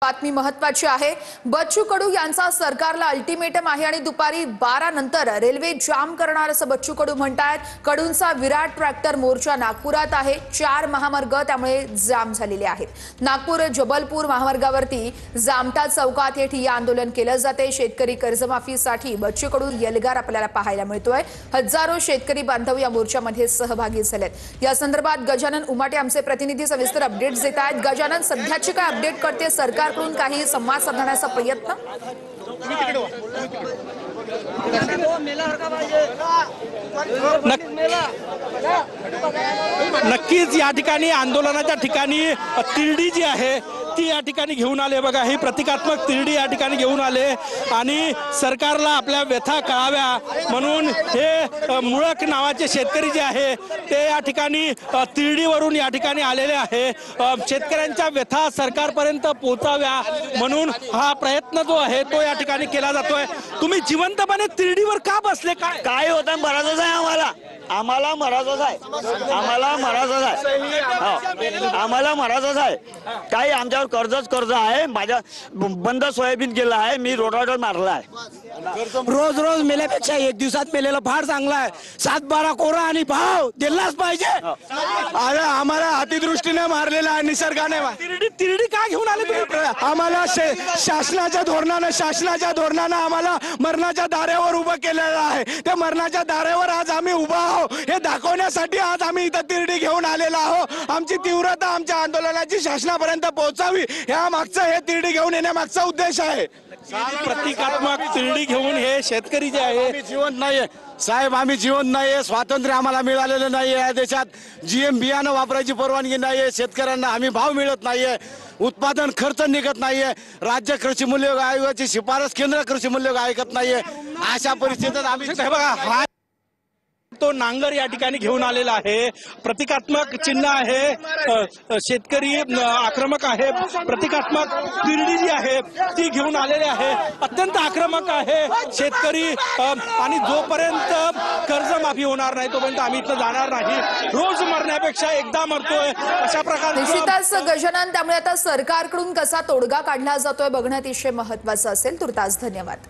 बातमी महत्त्वाची आहे। बच्चू कडू यांचा सरकारला अल्टिमेटम आहे आणि दुपारी 12 नंतर रेल्वे जाम करणार असं बच्चू कडू म्हणतात। कडूंचा विराट ट्रॅक्टर मोर्चा नागपुरात आहे। 4 महामार्ग त्यामुळे जाम झालेले आहेत। नागपूर जबलपूर महामार्गावरती जामठा चौकात हे ठिय्या आंदोलन केलं जाते। शेतकरी कर्जमाफीसाठी बच्चू कडू एल्गार आपल्याला पाहायला मिळतोय। हजारो शेतकरी बांधव या मोर्चामध्ये सहभागी झालेत। या संदर्भात गजानन उमाटे आमचे प्रतिनिधी सविस्तर अपडेट्स देत आहेत। गजानन, सध्याची काय अपडेट करते सरकार कडून काही संवाद साधण्याचा प्रयत्न? नक्कीच या ठिकाणी आंदोलनाच्या ठिकाणी तिरडी जी आहे ती या ठिकाणी घेऊन आले। बघा, ही प्रतिकात्मक तिरडी या ठिकाणी घेऊन आले आणि सरकारला आपल्या व्यथा कळाव्या म्हणून हे मुळक नावाचे शेतकरी जे आहे ते या ठिकाणी तिरडीवरून या ठिकाणी आलेले आहे। शेतकऱ्यांच्या व्यथा सरकारपर्यंत पोहोचाव्या म्हणून हा प्रयत्न जो आहे तो या ठिकाणी केला जातोय। तुम्ही जिवंतपणे तिरडीवर का बसले? काय होतं? मराठोच आहे आम्हाला मराठोच आहे आम्हाला मराठोच आहे। काही आमच्यावर कर्ज आहे। माझ्या बंद सोयाबीन केलं आहे। मी रोटावेटर मारला आहे। रोज रोज मेल्यापेक्षा एक दिवसात मेलेलं फार चांगलं आहे। 7-12 कोरा आणि भाव दिलाच पाहिजे। अरे आम्हाला अतिदृष्टीने मारलेला आहे निसर्गाने। तिरडी का घेऊन आले तुम्ही? आम्हाला शासनाच्या धोरणानं आम्हाला मरणाच्या दारावर उभं केलेलं आहे। त्या मरणाच्या दारावर आज आम्ही उभा आहोत हे दाखवण्यासाठी आज आम्ही इथं तिरडी घेऊन आलेलो आहोत। आमची तीव्रता आमच्या आंदोलनाची शासनापर्यंत पोहोचावी या मागचं हे तिरडी घेऊन येण्यामागचा उद्देश आहे। प्रतिकात्मक तिरडी घेऊन हे शेतकरी जे आहे जिवंत नाहीये साहेब, आम्ही जिवंत नाहीये। स्वातंत्र्य आम्हाला मिळालेलं नाहीये। या देशात जीएम बियाणं वापरायची परवानगी नाहीये। शेतकऱ्यांना हमी भाव मिळत नाहीये। उत्पादन खर्च निघत नाहीये। राज्य कृषी मूल्य आयोगाची शिफारस केंद्र कृषी मूल्य ऐकत नाहीये। अशा परिस्थितीत आम्ही बघा तो नांगर या ठिकाणी घेऊन आलेला आहे। प्रतिकात्मक चिन्ह आहे। शेतकरी आक्रमक आहे। प्रतिकात्मक तिरडी जी आहे ती घेऊन आलेले आहे। अत्यंत आक्रमक आहे शेतकरी आणि जोपर्यंत कर्जमाफी होणार नाही तोपर्यंत आम्ही इथं जाणार नाही। रोज मरण्यापेक्षा एकदा मरतोय अशा प्रकारे। निश्चितच गजानन, त्यामुळे आता सरकारकडून कसा तोडगा काढला जातोय बघणं अतिशय महत्त्वाचं असेल। तुर्तास धन्यवाद।